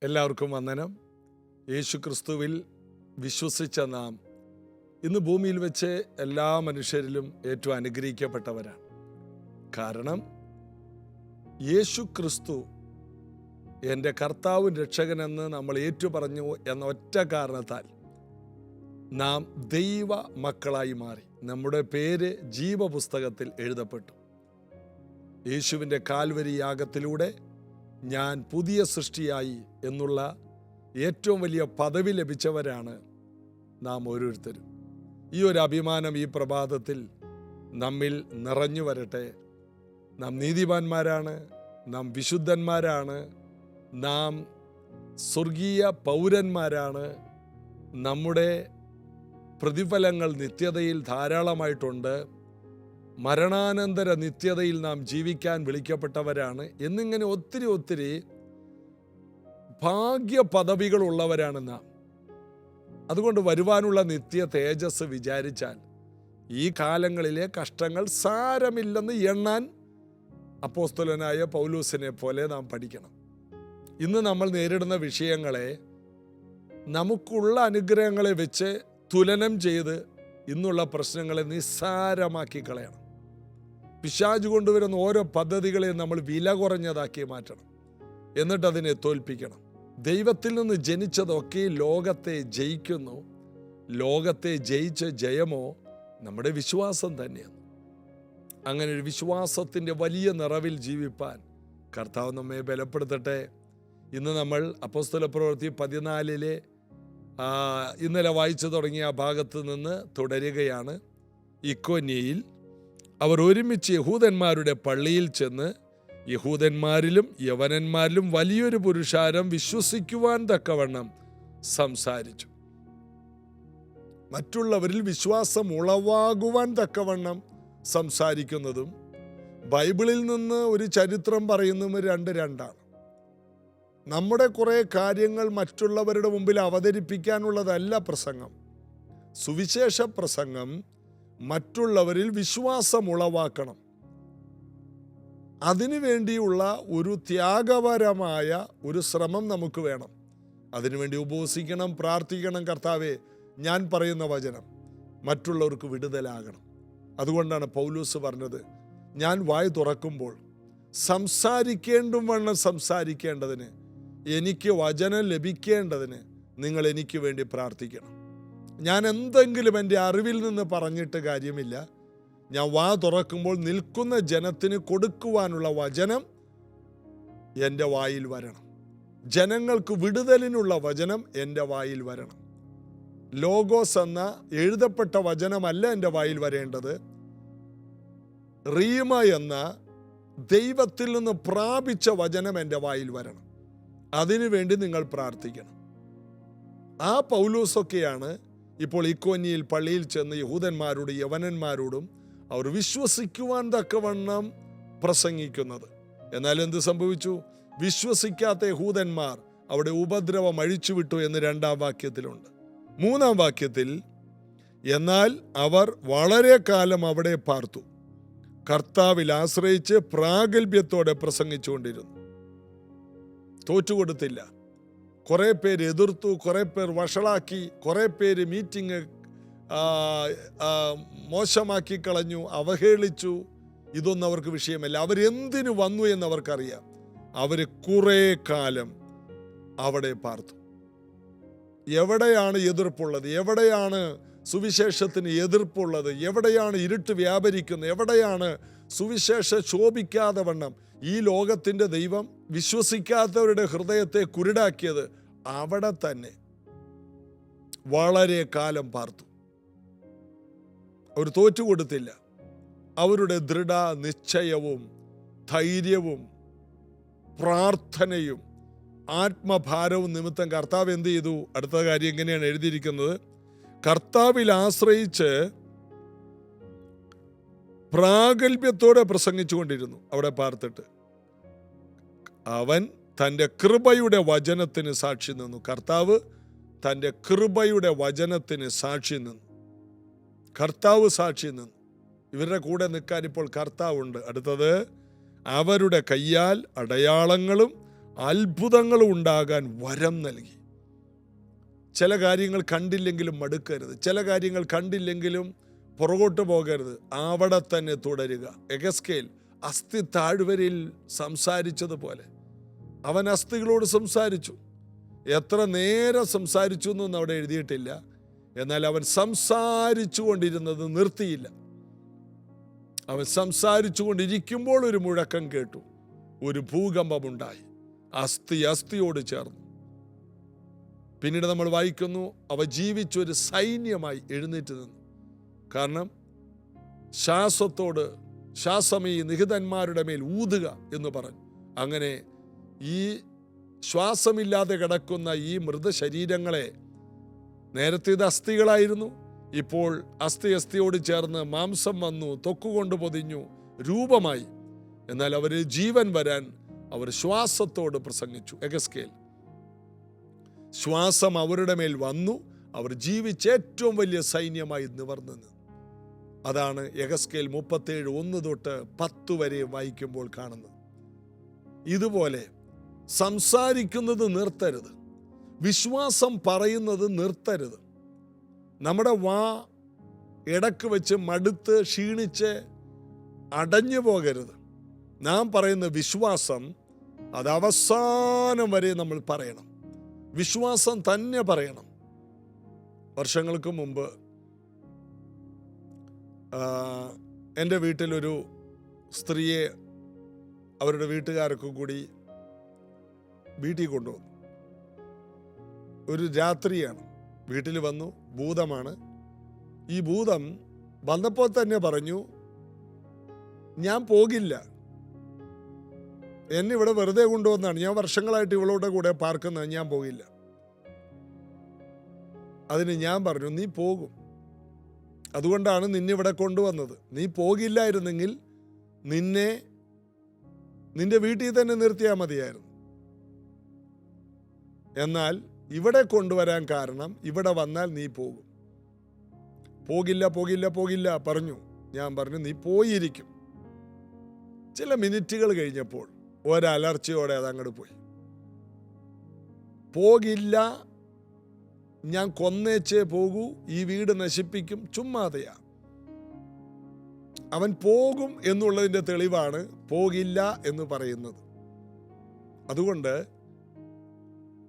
എല്ലാവർക്കും വന്ദനം. യേശു ക്രിസ്തുവിൽ വിശ്വസിച്ച നാം ഇന്ന് ഭൂമിയിൽ വെച്ച് എല്ലാ മനുഷ്യരിലും ഏറ്റവും അനുഗ്രഹിക്കപ്പെട്ടവരാണ്. കാരണം യേശു ക്രിസ്തു എൻ്റെ കർത്താവും രക്ഷകനെന്ന് നമ്മൾ ഏറ്റുപറഞ്ഞു എന്ന ഒറ്റ കാരണത്താൽ നാം ദൈവ മക്കളായി മാറി. നമ്മുടെ പേര് ജീവപുസ്തകത്തിൽ എഴുതപ്പെട്ടു. യേശുവിൻ്റെ കാൽവരി യാഗത്തിലൂടെ ഞാൻ പുതിയ സൃഷ്ടിയായി എന്നുള്ള ഏറ്റവും വലിയ പദവി ലഭിച്ചവരാണ് നാം ഓരോരുത്തരും. ഈ ഒരു അഭിമാനം ഈ പ്രഭാതത്തിൽ നമ്മിൽ നിറഞ്ഞു വരട്ടെ. നാം നീതിമാന്മാരാണ്, നാം വിശുദ്ധന്മാരാണ്, നാം സ്വർഗീയ പൗരന്മാരാണ്. നമ്മുടെ പ്രതിഫലങ്ങൾ നിത്യതയിൽ ധാരാളമായിട്ടുണ്ട്. മരണാനന്തര നിത്യതയിൽ നാം ജീവിക്കാൻ വിളിക്കപ്പെട്ടവരാണ് എന്നിങ്ങനെ ഒത്തിരി ഭാഗ്യ പദവികളുള്ളവരാണ് നാം. അതുകൊണ്ട് വരുവാനുള്ള നിത്യ തേജസ് വിചാരിച്ചാൽ ഈ കാലങ്ങളിലെ കഷ്ടങ്ങൾ സാരമില്ലെന്ന് എണ്ണാൻ അപ്പോസ്തലനായ പൗലോസിനെ പോലെ നാം പഠിക്കണം. ഇന്ന് നമ്മൾ നേരിടുന്ന വിഷയങ്ങളെ നമുക്കുള്ള അനുഗ്രഹങ്ങളെ വെച്ച് തുലനം ചെയ്ത് ഇന്നുള്ള പ്രശ്നങ്ങളെ നിസ്സാരമാക്കി കളയണം. പിശാച് കൊണ്ടുവരുന്ന ഓരോ പദ്ധതികളെയും നമ്മൾ വില കുറഞ്ഞതാക്കി മാറ്റണം. എന്നിട്ട് അതിനെ തോൽപ്പിക്കണം. ദൈവത്തിൽ നിന്ന് ജനിച്ചതൊക്കെ ലോകത്തെ ജയിക്കുന്നു. ലോകത്തെ ജയിച്ച ജയമോ നമ്മുടെ വിശ്വാസം തന്നെയാണ്. അങ്ങനെ ഒരു വിശ്വാസത്തിൻ്റെ വലിയ നിറവിൽ ജീവിപ്പാൻ കർത്താവ് നമ്മെ ബലപ്പെടുത്തട്ടെ. ഇന്ന് നമ്മൾ അപ്പോസ്തലപ്രവൃത്തി 14 ഇന്നലെ വായിച്ചു തുടങ്ങിയ ആ ഭാഗത്ത് നിന്ന് തുടരുകയാണ്. ഇക്കോന്യയിൽ അവർ ഒരുമിച്ച് യഹൂദന്മാരുടെ പള്ളിയിൽ ചെന്ന് യഹൂദന്മാരിലും യവനന്മാരിലും വലിയൊരു പുരുഷാരം വിശ്വസിക്കുവാൻ തക്കവണ്ണം സംസാരിച്ചു. മറ്റുള്ളവരിൽ വിശ്വാസം ഉളവാകുവാൻ തക്കവണ്ണം സംസാരിക്കുന്നതും ബൈബിളിൽ നിന്ന് ഒരു ചരിത്രം പറയുന്നതും രണ്ടാണ്. നമ്മുടെ കുറേ കാര്യങ്ങൾ മറ്റുള്ളവരുടെ മുമ്പിൽ അവതരിപ്പിക്കാനുള്ളതല്ല പ്രസംഗം. സുവിശേഷ പ്രസംഗം മറ്റുള്ളവരിൽ വിശ്വാസം ഉളവാക്കണം. അതിനു വേണ്ടിയുള്ള ഒരു ത്യാഗപരമായ ഒരു ശ്രമം നമുക്ക് വേണം. അതിനുവേണ്ടി ഉപവസിക്കണം, പ്രാർത്ഥിക്കണം. കർത്താവേ, ഞാൻ പറയുന്ന വചനം മറ്റുള്ളവർക്ക് വിടുതലാകണം. അതുകൊണ്ടാണ് പൗലോസ് പറഞ്ഞത്, ഞാൻ വായ് തുറക്കുമ്പോൾ സംസാരിക്കേണ്ടും വണ്ണം സംസാരിക്കേണ്ടതിന്, എനിക്ക് വചനം ലഭിക്കേണ്ടതിന് നിങ്ങൾ എനിക്ക് വേണ്ടി പ്രാർത്ഥിക്കണം. ഞാൻ എന്തെങ്കിലും എൻ്റെ അറിവിൽ നിന്ന് പറഞ്ഞിട്ട് കാര്യമില്ല. ഞാൻ വാ തുറക്കുമ്പോൾ നിൽക്കുന്ന ജനത്തിന് കൊടുക്കുവാനുള്ള വചനം എൻ്റെ വായിൽ വരണം. ജനങ്ങൾക്ക് വിടുതലിനുള്ള വചനം എൻ്റെ വായിൽ വരണം. ലോഗോസ് എന്ന എഴുതപ്പെട്ട വചനമല്ല എൻ്റെ വായിൽ വരേണ്ടത്. റീമ എന്ന ദൈവത്തിൽ നിന്ന് പ്രാപിച്ച വചനം എൻ്റെ വായിൽ വരണം. അതിനുവേണ്ടി നിങ്ങൾ പ്രാർത്ഥിക്കണം. ആ പൗലോസൊക്കെയാണ് ഇപ്പോൾ ഇക്കോന്യയിൽ പള്ളിയിൽ ചെന്ന് യഹൂദന്മാരോടും യവനന്മാരോടും അവർ വിശ്വസിക്കുവാൻ തക്കവണ്ണം പ്രസംഗിക്കുന്നത്. എന്നാൽ എന്ത് സംഭവിച്ചു? വിശ്വസിക്കാത്ത യഹൂദന്മാർ അവിടെ ഉപദ്രവം അഴിച്ചുവിട്ടു എന്ന് 2-ാം വാക്യത്തിലുണ്ട്. 3-ാം വാക്യത്തിൽ, എന്നാൽ അവർ വളരെ കാലം അവിടെ പാർത്തു, കർത്താവിൽ ആശ്രയിച്ച് പ്രാഗൽഭ്യത്തോടെ പ്രസംഗിച്ചുകൊണ്ടിരുന്നു. തോറ്റുകൊടുത്തില്ല. കുറേ പേര് എതിർത്തു, കുറേ പേർ വഷളാക്കി, കുറേ പേര് മീറ്റിംഗ് മോശമാക്കി കളഞ്ഞു, അവഹേളിച്ചു. ഇതൊന്നും അവർക്ക് വിഷയമല്ല. അവരെന്തിനു വന്നു എന്നവർക്കറിയാം. അവർ കുറേ കാലം അവിടെ പാർത്തു. എവിടെയാണ് എതിർപ്പുള്ളത്? എവിടെയാണ് സുവിശേഷത്തിന് എതിർപ്പുള്ളത്? എവിടെയാണ് ഇരുട്ട് വ്യാപരിക്കുന്നത്? എവിടെയാണ് സുവിശേഷം ശോഭിക്കാതെ വണ്ണം ഈ ലോകത്തിൻ്റെ ദൈവം വിശ്വസിക്കാത്തവരുടെ ഹൃദയത്തെ കുരുടാക്കിയത്? അവിടെ തന്നെ വളരെ കാലം പാർത്തു. അവർ തോറ്റുകൊടുത്തില്ല. അവരുടെ ദൃഢ നിശ്ചയവും ധൈര്യവും പ്രാർത്ഥനയും ആത്മഭാരവും നിമിത്തം കർത്താവ് എന്ത് ചെയ്തു? അടുത്ത കാര്യം എങ്ങനെയാണ് എഴുതിയിരിക്കുന്നത്? കർത്താവിൽ ആശ്രയിച്ച് പ്രാഗൽഭ്യത്തോടെ പ്രസംഗിച്ചു കൊണ്ടിരുന്നു. അവിടെ പാർത്തിട്ട് അവൻ തൻ്റെ കൃപയുടെ വചനത്തിന് സാക്ഷി നിന്നു. കർത്താവ് തൻ്റെ കൃപയുടെ വചനത്തിന് സാക്ഷി നിന്നു. കർത്താവ് സാക്ഷി നിന്നു. ഇവരുടെ കൂടെ നിൽക്കാൻ ഇപ്പോൾ കർത്താവുണ്ട്. അടുത്തത്, അവരുടെ കയ്യാൽ അടയാളങ്ങളും അത്ഭുതങ്ങൾ ഉണ്ടാകാൻ വരം നൽകി. ചില കാര്യങ്ങൾ കണ്ടില്ലെങ്കിലും മടുക്കരുത്. ചില കാര്യങ്ങൾ കണ്ടില്ലെങ്കിലും പുറകോട്ട് പോകരുത്. അവിടെ തന്നെ തുടരുക. എഗസ്കേൽ അസ്ഥി താഴ്വരയിൽ സംസാരിച്ചതുപോലെ അവൻ അസ്ഥികളോട് സംസാരിച്ചു. എത്ര നേരം സംസാരിച്ചു എന്നൊന്നും അവിടെ എഴുതിയിട്ടില്ല. എന്നാൽ അവൻ സംസാരിച്ചു കൊണ്ടിരുന്നത് നിർത്തിയില്ല. അവൻ സംസാരിച്ചു കൊണ്ടിരിക്കുമ്പോൾ ഒരു മുഴക്കം കേട്ടു. ഒരു ഭൂകമ്പമുണ്ടായി. അസ്ഥി അസ്ഥിയോട് ചേർന്നു. പിന്നീട് നമ്മൾ വായിക്കുന്നു, അവ ജീവിച്ചൊരു സൈന്യമായി എഴുന്നേറ്റ് നിന്നു. കാരണം ശ്വാസമീ നിഹിതന്മാരുടെ മേൽ ഊതുക എന്ന് പറഞ്ഞു. അങ്ങനെ ഈ ശ്വാസമില്ലാതെ കിടക്കുന്ന ഈ മൃതശരീരങ്ങളെ, നേരത്തെ ഇത് അസ്ഥികളായിരുന്നു, ഇപ്പോൾ അസ്ഥിയോട് ചേർന്ന് മാംസം വന്നു, തൊക്കുകൊണ്ട് പൊതിഞ്ഞു, രൂപമായി. എന്നാൽ അവർ ജീവൻ വരാൻ അവർ ശ്വാസത്തോട് പ്രസംഗിച്ചു. എഗസ്കേൽ ശ്വാസം അവരുടെ മേൽ വന്നു. അവർ ജീവിച്ച ഏറ്റവും വലിയ സൈന്യമായി നിവർന്നു നിന്നു. അതാണ് എഗസ്കേൽ 37:1-10 വരെ വായിക്കുമ്പോൾ കാണുന്നത്. ഇതുപോലെ സംസാരിക്കുന്നത് നിർത്തരുത്. വിശ്വാസം പറയുന്നത് നിർത്തരുത്. നമ്മുടെ വാ ഇടക്ക് വെച്ച് മടുത്ത് ക്ഷീണിച്ച് അടഞ്ഞു പോകരുത്. നാം പറയുന്ന വിശ്വാസം അത് അവസാനം വരെ നമ്മൾ പറയണം. വിശ്വാസം തന്നെ പറയണം. വർഷങ്ങൾക്ക് മുമ്പ് എൻ്റെ വീട്ടിലൊരു സ്ത്രീയെ അവരുടെ വീട്ടുകാരൊക്കെ കൂടി വീട്ടിൽ കൊണ്ടുവന്നു. ഒരു രാത്രിയാണ്. വീട്ടിൽ വന്നു. ഭൂതമാണ്. ഈ ഭൂതം വന്നപ്പോൾ തന്നെ പറഞ്ഞു, ഞാൻ പോകില്ല, എന്നെ ഇവിടെ വെറുതെ കൊണ്ടുവന്നാണ്, ഞാൻ വർഷങ്ങളായിട്ട് ഇവളുടെ കൂടെ പാർക്കുന്നത്, ഞാൻ പോകില്ല. അതിന് ഞാൻ പറഞ്ഞു, നീ പോകും, അതുകൊണ്ടാണ് നിന്നെ ഇവിടെ കൊണ്ടുവന്നത്. നീ പോകില്ലായിരുന്നെങ്കിൽ നിന്റെ വീട്ടിൽ തന്നെ നിർത്തിയാൽ മതിയായിരുന്നു. എന്നാൽ ഇവിടെ കൊണ്ടുവരാൻ കാരണം, ഇവിടെ വന്നാൽ നീ പോകും. പോകില്ല പറഞ്ഞു. ഞാൻ പറഞ്ഞു, നീ പോയിരിക്കും. ചില മിനിറ്റുകൾ കഴിഞ്ഞപ്പോൾ ഒരലർച്ചയോടെ അതങ്ങോട്ട് പോയി. പോകില്ല, ഞാൻ കൊന്നേച്ചേ പോകൂ, ഈ വീട് നശിപ്പിക്കും, ചുമ്മാതെയാ. അവൻ പോകും എന്നുള്ളതിൻ്റെ തെളിവാണ് പോകില്ല എന്ന് പറയുന്നത്. അതുകൊണ്ട്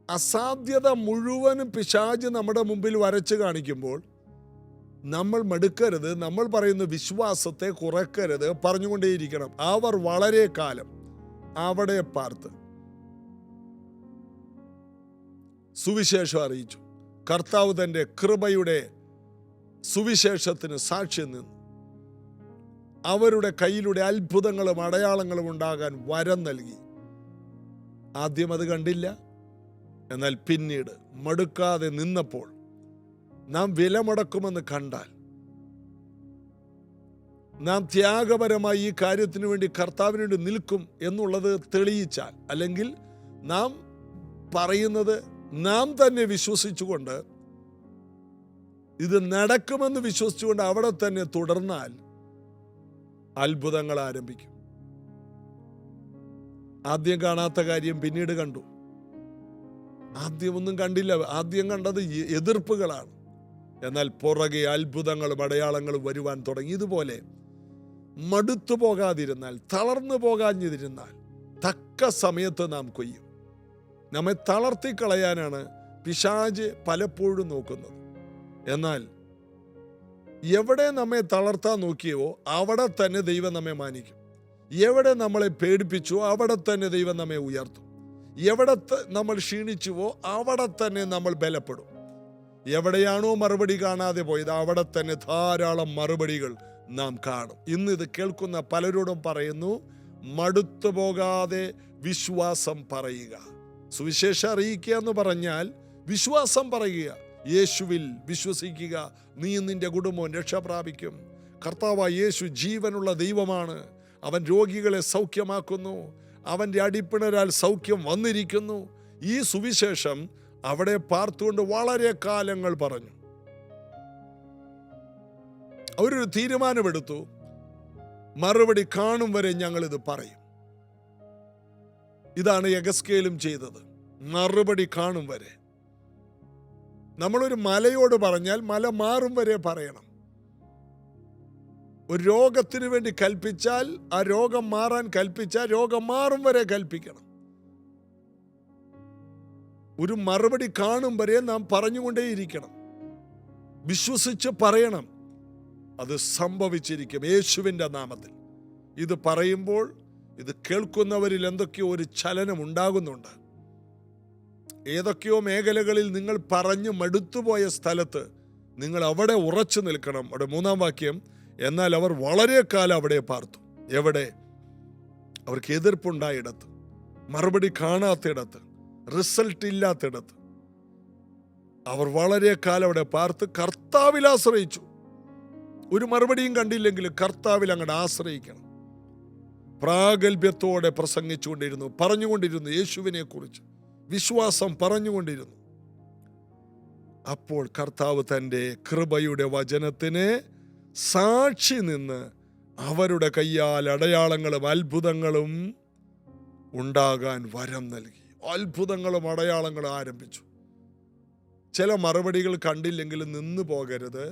അസാധ്യത മുഴുവനും പിശാച് നമ്മുടെ മുമ്പിൽ വരച്ച് കാണിക്കുമ്പോൾ നമ്മൾ മടുക്കരുത്. നമ്മൾ പറയുന്ന വിശ്വാസത്തെ കുറക്കരുത്. പറഞ്ഞുകൊണ്ടേയിരിക്കണം. അവർ വളരെ കാലം അവിടെ പാർത്ത് സുവിശേഷം അറിയിച്ചു. കർത്താവ് തൻ്റെ കൃപയുടെ സുവിശേഷത്തിന് സാക്ഷ്യം നിന്നു. അവരുടെ കയ്യിലൂടെ അത്ഭുതങ്ങളും അടയാളങ്ങളും ഉണ്ടാകാൻ വരം നൽകി. ആദ്യം അത് കണ്ടില്ല. എന്നാൽ പിന്നീട് മടുക്കാതെ നിന്നപ്പോൾ, നാം വിലമുടക്കുമെന്ന് കണ്ടാൽ, നാം ത്യാഗപരമായി ഈ കാര്യത്തിന് വേണ്ടി കർത്താവിന് വേണ്ടി നിൽക്കും എന്നുള്ളത് തെളിയിച്ചാൽ, അല്ലെങ്കിൽ നാം പറയുന്നത് നാം തന്നെ വിശ്വസിച്ചുകൊണ്ട്, ഇത് നടക്കുമെന്ന് വിശ്വസിച്ചുകൊണ്ട് അവിടെ തന്നെ തുടർന്നാൽ അത്ഭുതങ്ങൾ ആരംഭിക്കും. ആദ്യം കാണാത്ത കാര്യം പിന്നീട് കണ്ടു. ആദ്യം ഒന്നും കണ്ടില്ല. ആദ്യം കണ്ടത് എതിർപ്പുകളാണ്. എന്നാൽ പുറകെ അത്ഭുതങ്ങളും അടയാളങ്ങളും വരുവാൻ തുടങ്ങി. ഇതുപോലെ മടുത്തു പോകാതിരുന്നാൽ, തളർന്നു പോകാതിരുന്നാൽ തക്ക സമയത്ത് നാം കൊയ്യും. നമ്മെ തളർത്തിക്കളയാനാണ് പിശാച് പലപ്പോഴും നോക്കുന്നത്. എന്നാൽ എവിടെ നമ്മെ തളർത്താൻ നോക്കിയോ അവിടെ തന്നെ ദൈവം നമ്മെ മാനിക്കും. എവിടെ നമ്മളെ പേടിപ്പിച്ചുവോ അവിടെ തന്നെ ദൈവം നമ്മെ ഉയർത്തും. എവിടെ നമ്മൾ ക്ഷീണിച്ചുവോ അവിടെ തന്നെ നമ്മൾ ബലപ്പെടും. എവിടെയാണോ മറുപടി കാണാതെ പോയത് അവിടെ തന്നെ ധാരാളം മറുപടികൾ നാം കാണും. ഇന്ന് ഇത് കേൾക്കുന്ന പലരോടും പറയുന്നു, മടുത്തു പോകാതെ വിശ്വാസം പറയുക. സുവിശേഷം അറിയിക്കുക എന്ന് പറഞ്ഞാൽ വിശ്വാസം പറയുക. യേശുവിൽ വിശ്വസിക്കുക, നീയും നിന്റെ കുടുംബവും രക്ഷ പ്രാപിക്കും. കർത്താവായ യേശു ജീവനുള്ള ദൈവമാണ്. അവൻ രോഗികളെ സൗഖ്യമാക്കുന്നു. അവൻ്റെ അടിപ്പിണരാൽ സൗഖ്യം വന്നിരിക്കുന്നു. ഈ സുവിശേഷം അവിടെ പാർത്തുകൊണ്ട് വളരെ കാലങ്ങൾ പറഞ്ഞു. അവരൊരു തീരുമാനമെടുത്തു, മറുപടി കാണും വരെ ഞങ്ങളിത് പറയും. ഇതാണ് യെഹെസ്കേലും ചെയ്തത്. മറുപടി കാണും വരെ. നമ്മളൊരു മലയോട് പറഞ്ഞാൽ മല മാറും വരെ പറയണം. ഒരു രോഗത്തിന് വേണ്ടി കൽപ്പിച്ചാൽ, ആ രോഗം മാറാൻ കൽപ്പിച്ചാൽ രോഗം മാറും വരെ കൽപ്പിക്കണം. ഒരു മറുപടി കാണും വരെ നാം പറഞ്ഞുകൊണ്ടേയിരിക്കണം. വിശ്വസിച്ച് പറയണം. അത് സംഭവിച്ചിരിക്കും യേശുവിൻ്റെ നാമത്തിൽ. ഇത് പറയുമ്പോൾ ഇത് കേൾക്കുന്നവരിൽ എന്തൊക്കെയോ ഒരു ചലനം ഉണ്ടാകുന്നുണ്ട്. ഏതൊക്കെയോ മേഖലകളിൽ നിങ്ങൾ പറഞ്ഞു മടുത്തുപോയ സ്ഥലത്ത് നിങ്ങൾ അവിടെ ഉറച്ചു നിൽക്കണം. അവിടെ 3-ാം വാക്യം, എന്നാൽ അവർ വളരെ കാലം അവിടെ പാർത്തു. എവിടെ? അവർക്ക് എതിർപ്പുണ്ടായിടത്ത്, മറുപടി കാണാത്തിടത്ത്, റിസൾട്ട് ഇല്ലാത്തിടത്ത് അവർ വളരെ കാലം അവിടെ പാർത്ത് കർത്താവിൽ ആശ്രയിച്ചു. ഒരു മറുപടിയും കണ്ടില്ലെങ്കിലും കർത്താവിൽ അങ്ങോട്ട് ആശ്രയിക്കണം. പ്രാഗൽഭ്യത്തോടെ പ്രസംഗിച്ചുകൊണ്ടിരുന്നു, പറഞ്ഞുകൊണ്ടിരുന്നു യേശുവിനെ കുറിച്ച്, വിശ്വാസം പറഞ്ഞുകൊണ്ടിരുന്നു. അപ്പോൾ കർത്താവ് തൻ്റെ കൃപയുടെ വചനത്തിന് സാക്ഷി നിന്ന് അവരുടെ കയ്യാൽ അടയാളങ്ങളും അത്ഭുതങ്ങളും ഉണ്ടാകാൻ വരം നൽകി. അത്ഭുതങ്ങളും അടയാളങ്ങളും ആരംഭിച്ചു. ചില മറുപടികൾ കണ്ടില്ലെങ്കിലും നിന്നു പോകരുത്,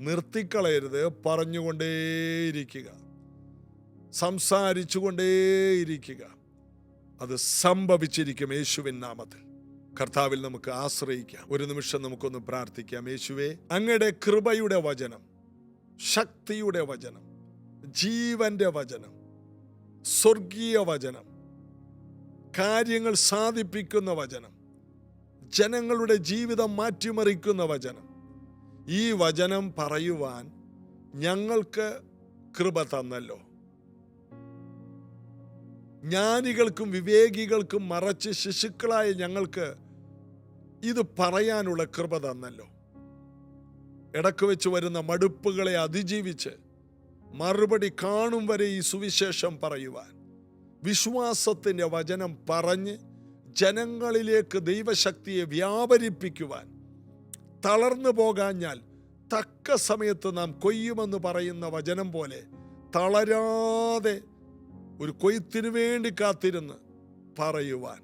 നിർത്തിക്കളയരുത്. പറഞ്ഞുകൊണ്ടേയിരിക്കുക, സംസാരിച്ചുകൊണ്ടേയിരിക്കുക. അത് സംഭവിച്ചിരിക്കും യേശുവിൻ നാമത്തിൽ. കർത്താവിൽ നമുക്ക് ആശ്രയിക്കാം. ഒരു നിമിഷം നമുക്കൊന്ന് പ്രാർത്ഥിക്കാം. യേശുവേ, അങ്ങയുടെ കൃപയുടെ വചനം, ശക്തിയുടെ വചനം, ജീവന്റെ വചനം, സ്വർഗീയ വചനം, കാര്യങ്ങൾ സാധിപ്പിക്കുന്ന വചനം, ജനങ്ങളുടെ ജീവിതം മാറ്റിമറിക്കുന്ന വചനം, ഈ വചനം പറയുവാൻ ഞങ്ങൾക്ക് കൃപ തന്നല്ലോ. ജ്ഞാനികൾക്കും വിവേകികൾക്കും മറച്ച് ശിശുക്കളായ ഞങ്ങൾക്ക് ഇത് പറയാനുള്ള കൃപ തന്നല്ലോ. ഇടക്ക് വെച്ച് വരുന്ന മടുപ്പുകളെ അതിജീവിച്ച് മറുപടി കാണും വരെ ഈ സുവിശേഷം പറയുവാൻ, വിശ്വാസത്തിൻ്റെ വചനം പറഞ്ഞ് ജനങ്ങളിലേക്ക് ദൈവശക്തിയെ വ്യാപരിപ്പിക്കുവാൻ, തളർന്നു പോകാഞ്ഞാൽ തക്ക സമയത്ത് നാം കൊയ്യുമെന്ന് പറയുന്ന വചനം പോലെ തളരാതെ ഒരു കൊയ്ത്തിനു വേണ്ടി കാത്തിരുന്ന് പറയുവാൻ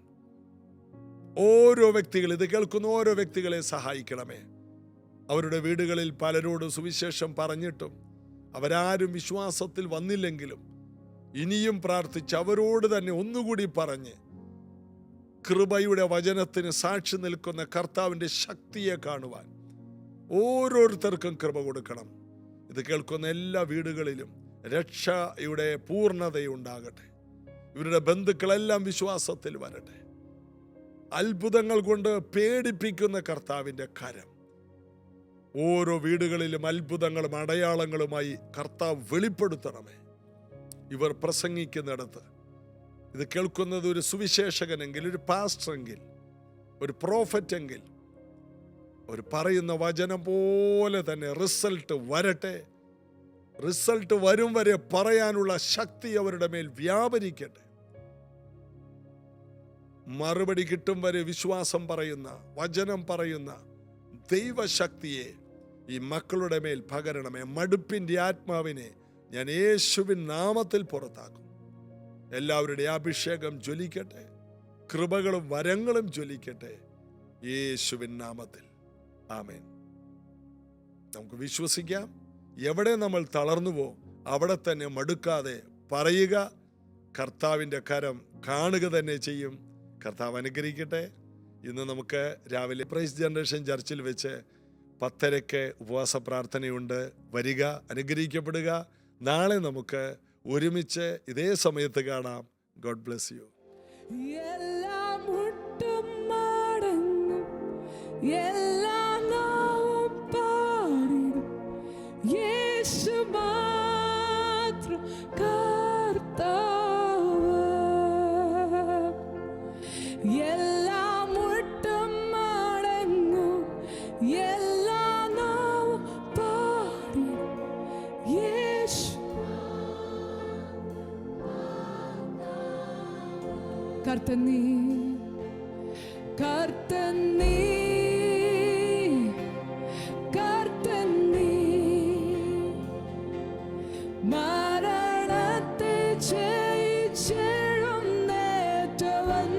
ഓരോ വ്യക്തികൾ, ഇത് കേൾക്കുന്ന ഓരോ വ്യക്തികളെ സഹായിക്കണമേ. അവരുടെ വീടുകളിൽ പലരോടും സുവിശേഷം പറഞ്ഞിട്ടും അവരാരും വിശ്വാസത്തിൽ വന്നില്ലെങ്കിലും ഇനിയും പ്രാർത്ഥിച്ച് അവരോട് തന്നെ ഒന്നുകൂടി പറഞ്ഞ് കൃപയുടെ വചനത്തിന് സാക്ഷി നിൽക്കുന്ന കർത്താവിൻ്റെ ശക്തിയെ കാണുവാൻ ഓരോരുത്തർക്കും കൃപ കൊടുക്കണം. ഇത് കേൾക്കുന്ന എല്ലാ വീടുകളിലും രക്ഷയുടെ പൂർണ്ണതയുണ്ടാകട്ടെ. ഇവരുടെ ബന്ധുക്കളെല്ലാം വിശ്വാസത്തിൽ വരട്ടെ. അത്ഭുതങ്ങൾ കൊണ്ട് പേടിപ്പിക്കുന്ന കർത്താവിൻ്റെ കരം ഓരോ വീടുകളിലും അത്ഭുതങ്ങളും അടയാളങ്ങളുമായി കർത്താവ് വെളിപ്പെടുത്തണമേ. ഇവർ പ്രസംഗിക്കുന്നിടത്ത്, ഇത് കേൾക്കുന്നത് ഒരു സുവിശേഷകനെങ്കിൽ, ഒരു പാസ്റ്ററെങ്കിൽ, ഒരു പ്രോഫറ്റെങ്കിൽ, ഒരു പറയുന്ന വചനം പോലെ തന്നെ റിസൾട്ട് വരട്ടെ. റിസൾട്ട് വരും വരെ പറയാനുള്ള ശക്തി അവരുടെ മേൽ വ്യാപരിക്കട്ടെ. മറുപടി കിട്ടും വരെ വിശ്വാസം പറയുന്ന, വചനം പറയുന്ന ദൈവശക്തിയെ ഈ മക്കളുടെ മേൽ പകരണമേ. മടുപ്പിൻ്റെ ആത്മാവിനെ ഞാൻ യേശുവിൻ നാമത്തിൽ പുറത്താക്കും. എല്ലാവരുടെ അഭിഷേകം ജ്വലിക്കട്ടെ, കൃപകളും വരങ്ങളും ജ്വലിക്കട്ടെ യേശുവിൻ നാമത്തിൽ. ആമേൻ. നമുക്ക് വിശ്വസിക്കാം. എവിടെ നമ്മൾ തളർന്നുവോ അവിടെ തന്നെ മടുക്കാതെ പറയുക. കർത്താവിൻ്റെ കരം കാണുക തന്നെ ചെയ്യും. കർത്താവ് അനുഗ്രഹിക്കട്ടെ. ഇന്ന് നമുക്ക് രാവിലെ പ്രൈസ് ജനറേഷൻ ചർച്ചിൽ വെച്ച് 10:30 ഉപവാസ പ്രാർത്ഥനയുണ്ട്. വരിക, അനുഗ്രഹിക്കപ്പെടുക. നാളെ നമുക്ക് ഒരുമിച്ച് ഇതേ സമയത്ത് കാണാം. God bless you. എല്ലാം മുട്ടും മടങ്ങും, എല്ലാം നാവും പാടിടും, യേശു മാത്രം കർത്താവ്. എല്ലാം മുട്ടും മടങ്ങും, എല്ലാം നാവും പാടിടും, യേശു. കർത്തൻ നീ, കർത്തൻ നീ, കർത്തൻ നീ, മരണത്തെ ജയിച്ചെഴുന്നേറ്റവൻ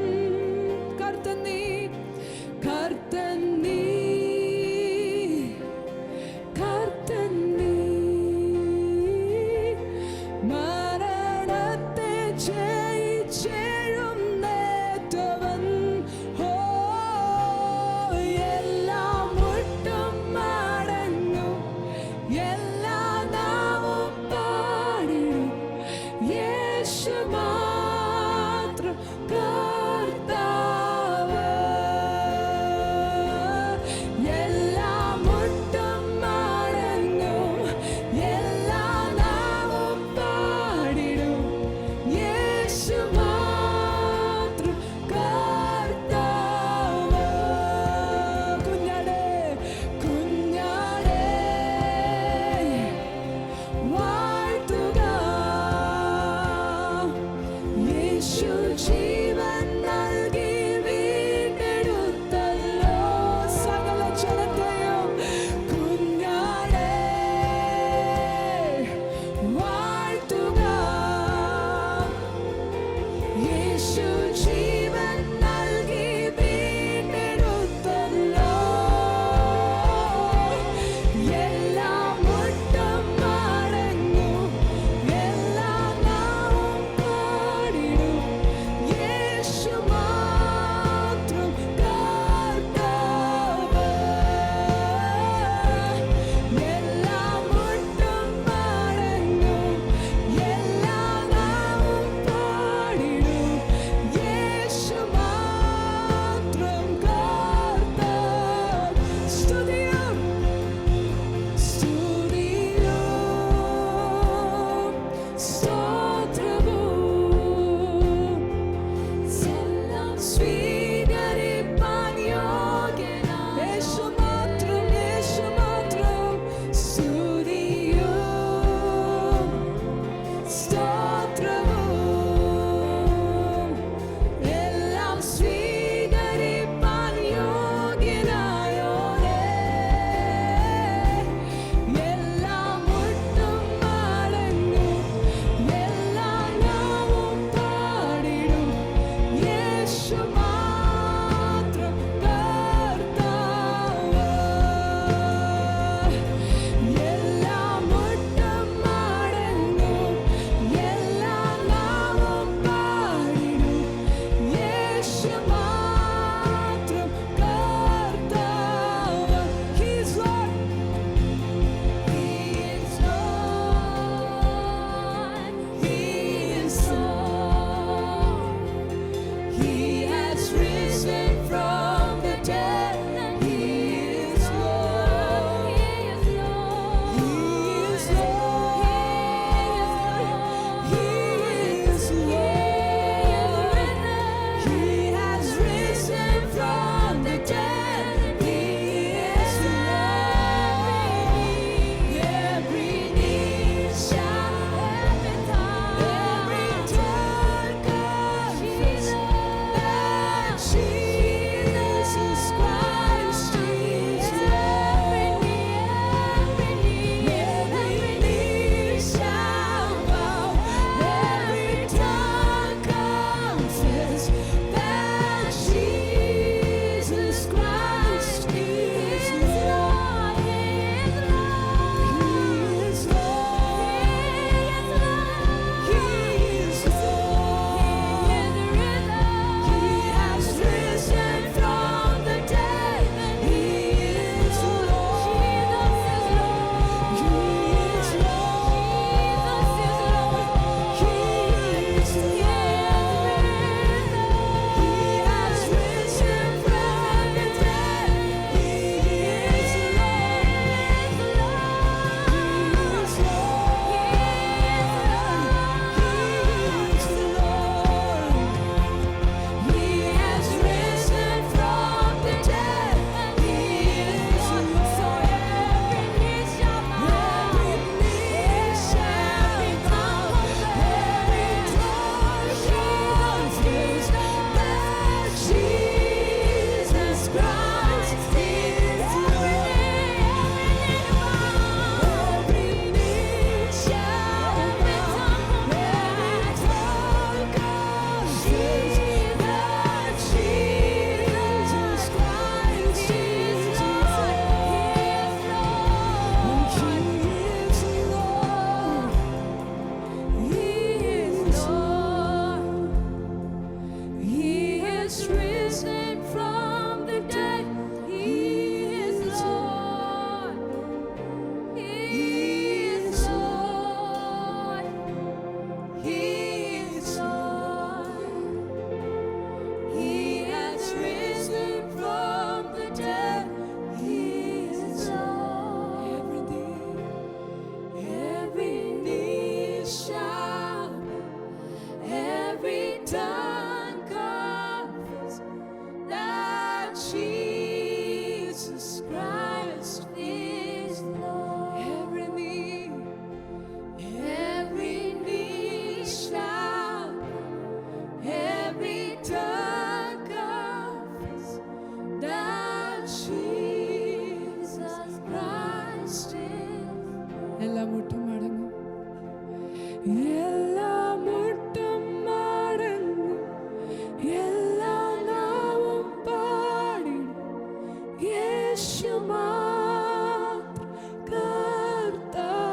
യേശു മാത്രം കർത്താവ്.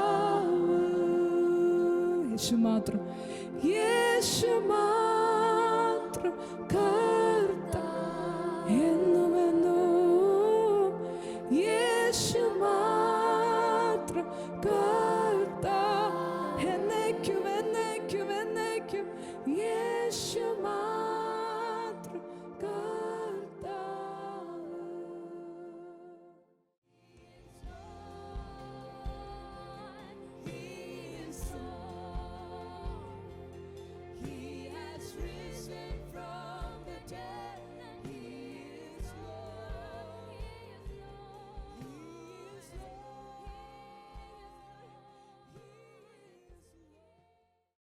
യേശു മാത്രം, യേശു മാത്രം കർത്താവ്.